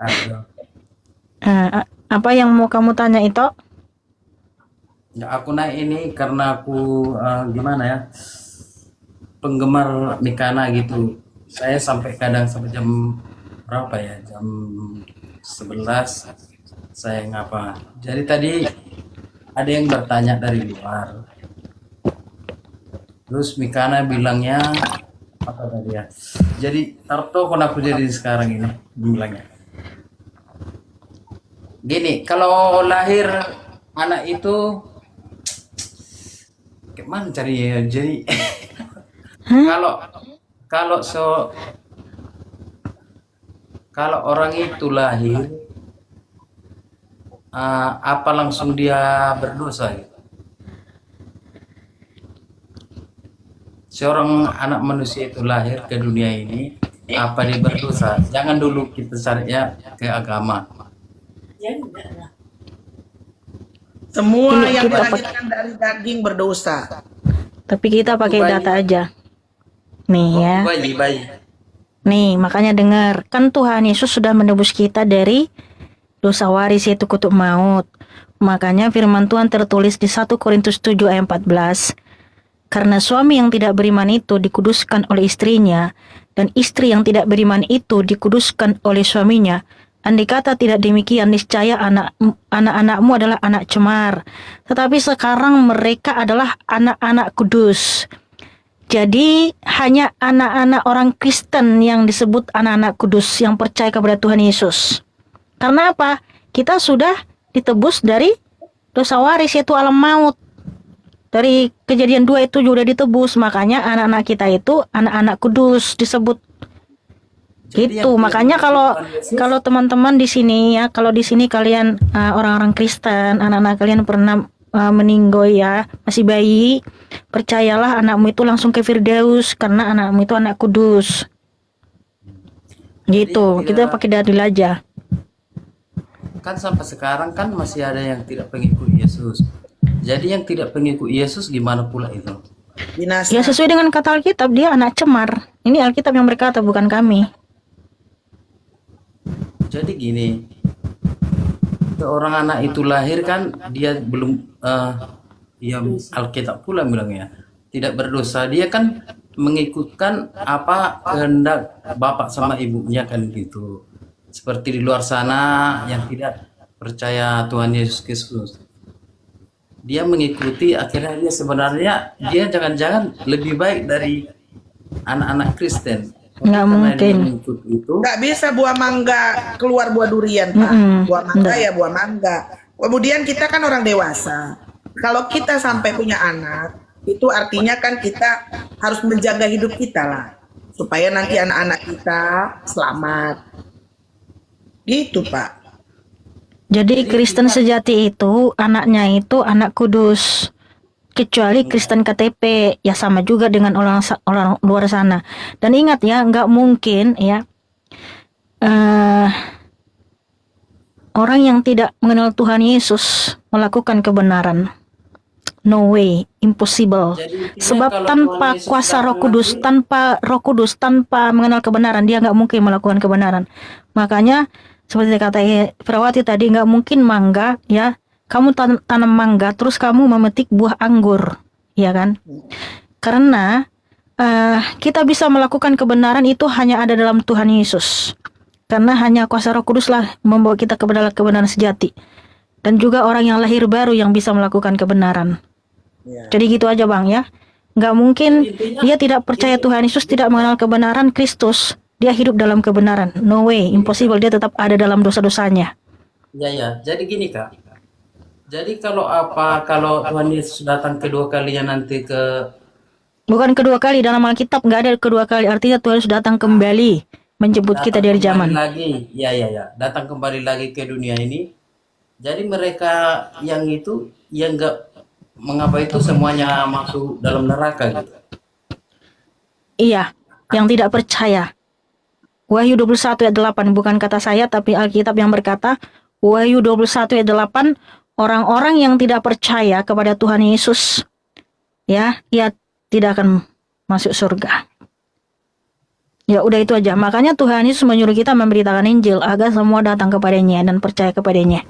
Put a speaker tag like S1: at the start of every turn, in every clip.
S1: Ada.
S2: Apa yang mau kamu tanya itu?
S1: Ya, aku naik ini karena aku gimana ya, penggemar Mikana gitu. Saya sampai kadang sampai jam berapa ya? Jam 11 saya ngapa. Jadi tadi ada yang bertanya dari luar. Terus Mikana bilangnya apa tadi ya? Jadi Tarto kon aku jadi sekarang ini bilangnya. Gini, kalau lahir anak itu gimana cari ya? Jadi
S2: Hah?
S1: kalau kalau kalau orang itu lahir apa langsung dia berdosa gitu? Seorang anak manusia itu lahir ke dunia ini apa dia berdosa? Jangan dulu kita cari ya ke agama.
S3: Semua
S2: Ini
S3: yang
S2: kita
S3: dilahirkan dari daging berdosa.
S2: tapi kita
S1: Waktu
S2: pakai
S1: bayi,
S2: data aja. Nih
S1: waktu
S2: ya.
S1: bayi.
S2: Nih, makanya dengar, kan Tuhan Yesus sudah menebus kita dari dosa waris yaitu kutuk maut. Makanya firman Tuhan tertulis di 1 Korintus 7 ayat 14. Karena suami yang tidak beriman itu dikuduskan oleh istrinya, dan istri yang tidak beriman itu dikuduskan oleh suaminya. Andai kata tidak demikian, niscaya anak-anakmu adalah anak cemar. Tetapi sekarang mereka adalah anak-anak kudus. Jadi hanya anak-anak orang Kristen yang disebut anak-anak kudus yang percaya kepada Tuhan Yesus. Karena apa? Kita sudah ditebus dari dosa waris yaitu alam maut. Dari Kejadian 2 itu juga ditebus, makanya anak-anak kita itu anak-anak kudus disebut.
S1: Jadi
S2: Gitu.
S1: yang tidak
S2: Makanya
S1: mengikut
S2: kalau
S1: Tuhan Yesus,
S2: kalau teman-teman di sini ya, kalau di sini kalian orang-orang Kristen, anak-anak kalian pernah meninggoy ya, masih bayi, percayalah anakmu itu langsung ke Firdaus karena anakmu itu anak kudus.
S1: jadi
S2: Gitu.
S1: yang
S2: Kita
S1: tidak
S2: pakai dalil aja.
S1: kan sampai sekarang kan masih ada yang tidak pengikut Yesus. Jadi yang tidak pengikut Yesus gimana pula itu?
S3: Binasa.
S2: Ya sesuai dengan kata Alkitab, dia anak cemar. Ini Alkitab yang berkata, bukan kami.
S1: Jadi gini, seorang anak itu lahir kan dia belum ya Alkitab pula bilangnya tidak berdosa. Dia kan mengikutkan apa kehendak bapak sama ibunya kan gitu. Seperti di luar sana yang tidak percaya Tuhan Yesus Kristus. Dia mengikuti akhirnya dia sebenarnya dia jangan-jangan lebih baik dari anak-anak Kristen. Tapi
S2: Nggak
S1: karena dia
S2: mungkin.
S1: mengikut itu,
S3: Nggak bisa buah mangga keluar buah durian, Pak. Buah mangga ya buah mangga. Kemudian kita kan orang dewasa. Kalau kita sampai punya anak, itu artinya kan kita harus menjaga hidup kita lah. Supaya nanti anak-anak kita selamat. Gitu, Pak.
S2: Jadi Kristen sejati itu anaknya itu anak kudus. Kecuali Kristen KTP, ya sama juga dengan orang luar sana. Dan ingat ya, nggak mungkin ya orang yang tidak mengenal Tuhan Yesus melakukan kebenaran. No way, impossible.
S1: jadi intinya
S2: Sebab
S1: kalau
S2: tanpa
S1: Tuhan Yesus
S2: kuasa
S1: datang
S2: Roh Kudus,
S1: nanti,
S2: tanpa mengenal kebenaran, dia nggak mungkin melakukan kebenaran. Makanya seperti kata Perawati tadi, nggak mungkin mangga ya. Kamu tanam mangga, terus kamu memetik buah anggur, ya kan? Karena kita bisa melakukan kebenaran itu hanya ada dalam Tuhan Yesus. Karena hanya kuasa Roh Kudus lah membawa kita kepada kebenaran sejati. Dan juga orang yang lahir baru yang bisa melakukan kebenaran.
S3: Ya.
S2: Jadi gitu aja Bang ya. Nggak mungkin dia tidak percaya Tuhan Yesus, tidak mengenal kebenaran Kristus. Dia hidup dalam kebenaran. No way, impossible. Dia tetap ada dalam dosa-dosanya.
S1: ya. Jadi gini Kak. Jadi kalau Tuhan Yesus datang kedua kalinya nanti ke
S2: Bukan kedua kali dalam Alkitab, nggak ada kedua kali. Artinya Tuhan Yesus datang kembali menjemput kita
S1: datang
S2: dari
S1: kembali
S2: zaman.
S1: lagi, datang kembali lagi ke dunia ini. Jadi mereka yang itu yang enggak mengapa itu semuanya masuk dalam neraka gitu.
S2: Iya, yang tidak percaya. Wahyu 21 ayat 8, bukan kata saya tapi Alkitab yang berkata, Wahyu 21 ayat 8, orang-orang yang tidak percaya kepada Tuhan Yesus, ya, ia tidak akan masuk surga. Ya udah itu aja. Makanya Tuhan Yesus menyuruh kita memberitakan Injil agar semua datang kepadanya dan percaya kepadanya.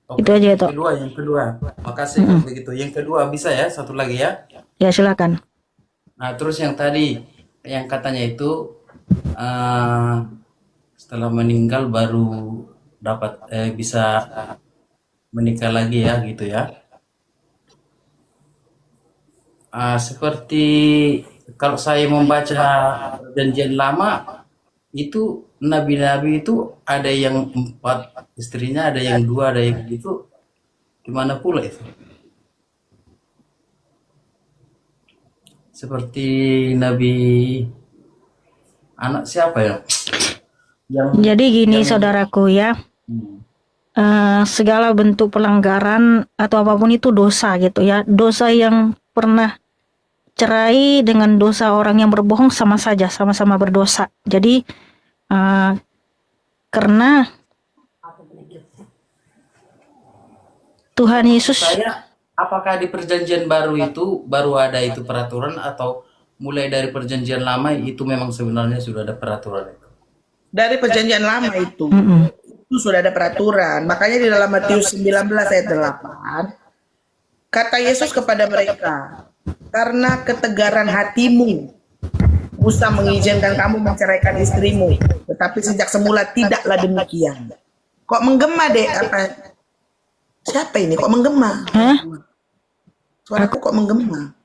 S1: Oke,
S2: Itu aja itu.
S1: yang kedua. Makasih kalau begitu. Yang kedua bisa ya, satu lagi ya.
S2: Ya silakan.
S1: Nah, terus yang tadi yang katanya itu setelah meninggal baru dapat bisa menikah lagi ya gitu ya. Seperti kalau saya membaca perjanjian lama itu nabi-nabi itu ada yang 4 istrinya, ada yang 2, ada yang gitu. Gimana pula itu? Seperti nabi anak siapa ya?
S2: Jadi gini saudaraku ya, segala bentuk pelanggaran atau apapun itu dosa gitu ya. Dosa yang pernah cerai dengan dosa orang yang berbohong sama saja, sama-sama berdosa. Jadi karena Tuhan Yesus,
S1: Apakah di perjanjian baru itu baru ada itu peraturan atau mulai dari perjanjian lama itu memang sebenarnya sudah ada peraturan itu?
S3: Dari perjanjian lama itu sudah ada peraturan. Makanya di dalam Matius 19 ayat 8 kata Yesus kepada mereka, karena ketegaran hatimu Musa mengizinkan kamu menceraikan istrimu, tetapi sejak semula tidaklah demikian. Kok menggema deh? Siapa ini kok menggema? Suaraku kok menggema?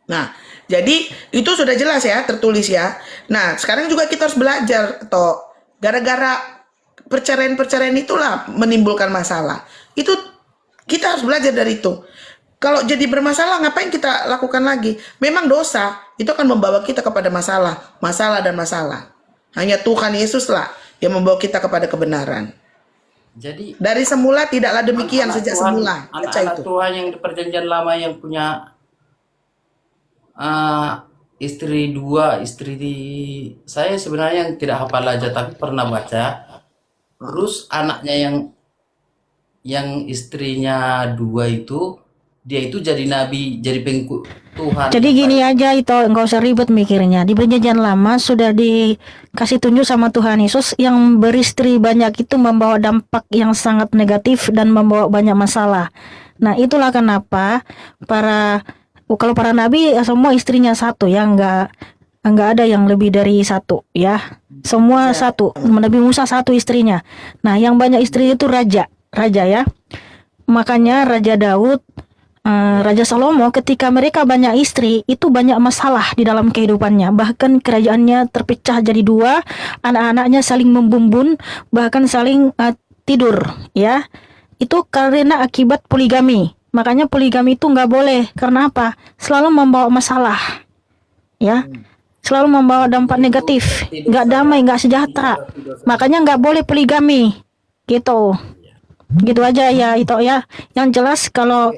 S3: Nah, jadi itu sudah jelas ya, tertulis ya. Nah, sekarang juga kita harus belajar, toh. Gara-gara perceraian-perceraian itulah menimbulkan masalah. Itu kita harus belajar dari itu. Kalau jadi bermasalah, ngapain kita lakukan lagi? Memang dosa itu akan membawa kita kepada masalah dan masalah. Hanya Tuhan Yesus lah yang membawa kita kepada kebenaran.
S1: Jadi
S3: dari semula tidaklah demikian sejak semula. Baca itu.
S1: Tuhan yang di perjanjian lama yang punya istri 2, saya sebenarnya yang tidak hafal aja tapi pernah baca. Terus anaknya yang istrinya 2 itu dia itu jadi nabi, jadi pengikut Tuhan.
S2: Jadi gini aja itu, nggak usah ribet mikirnya. Di perjanjian lama sudah dikasih tunjuk sama Tuhan Yesus yang beristri banyak itu membawa dampak yang sangat negatif dan membawa banyak masalah. Nah itulah kenapa kalau para nabi semua istrinya satu ya, nggak ada yang lebih dari satu ya. Semua satu. Nabi Musa satu istrinya. Nah yang banyak istri itu raja ya. Makanya Raja Daud, Raja Salomo ketika mereka banyak istri itu banyak masalah di dalam kehidupannya. Bahkan kerajaannya terpecah jadi 2, anak-anaknya saling membumbun, bahkan saling tidur ya. Itu karena akibat poligami. Makanya poligami itu nggak boleh. Karena apa? Selalu membawa masalah ya. Selalu membawa dampak negatif, nggak damai, nggak sejahtera. Makanya nggak boleh poligami gitu. Gitu aja ya itu ya. Yang jelas kalau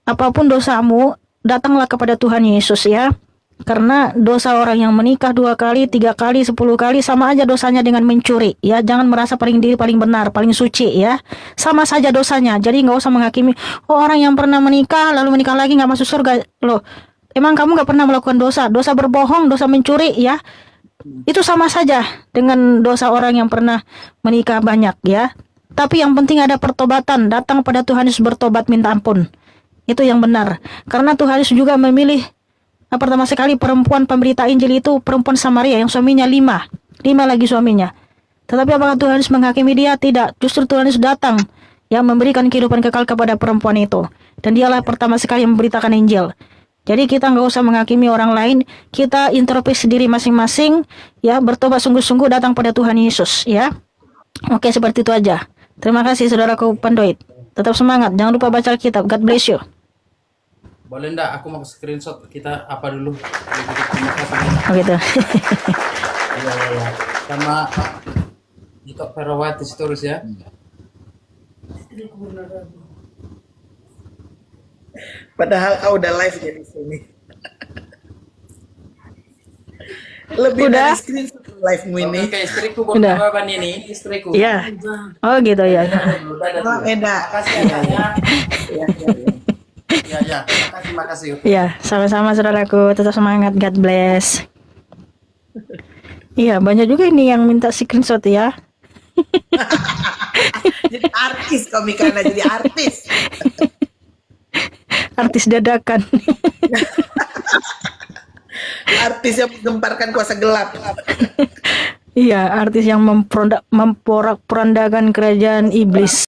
S2: apapun dosamu, datanglah kepada Tuhan Yesus ya. Karena dosa orang yang menikah 2 kali, 3 kali, 10 kali sama aja dosanya dengan mencuri ya. Jangan merasa paling benar, paling suci ya. Sama saja dosanya. Jadi nggak usah menghakimi, oh orang yang pernah menikah lalu menikah lagi nggak masuk surga. Loh, emang kamu nggak pernah melakukan dosa berbohong, dosa mencuri ya. Itu sama saja dengan dosa orang yang pernah menikah banyak ya. Tapi yang penting ada pertobatan, datang pada Tuhan Yesus bertobat minta ampun. Itu yang benar. Karena Tuhan Yesus juga memilih pertama sekali perempuan pemberita Injil itu perempuan Samaria yang suaminya 5 lagi suaminya. Tetapi apakah Tuhan Yesus menghakimi dia? Tidak. Justru Tuhan Yesus datang yang memberikan kehidupan kekal kepada perempuan itu. Dan dialah pertama sekali yang memberitakan Injil. Jadi kita nggak usah menghakimi orang lain, kita introspeksi diri masing-masing, ya bertobat sungguh-sungguh datang pada Tuhan Yesus, ya. Oke, seperti itu aja. Terima kasih saudaraku Pandoit. Tetap semangat, jangan lupa baca Alkitab. God bless you.
S1: Boleh enggak aku mau screenshot kita apa dulu?
S2: Oh gitu.
S1: Iya. Sama itu Perawati terus ya.
S3: Padahal kau udah live ya di sini. Lebih
S2: Udah.
S3: dari screenshot live-mu ini.
S1: Oke, istriku
S2: Udah.
S1: berapa ini? Istriku.
S2: Iya. Oh gitu ya.
S3: Oh, beda.
S1: Makasih ya. Ya. Makasih.
S2: Ya, sama-sama saudaraku. Tetap semangat. God bless. Iya, banyak juga ini yang minta screenshot ya.
S3: Jadi artis komikana, jadi artis.
S2: Artis dadakan.
S3: Artis yang menggemparkan kuasa gelap.
S2: Iya, artis yang memporak-porandakan kerajaan iblis.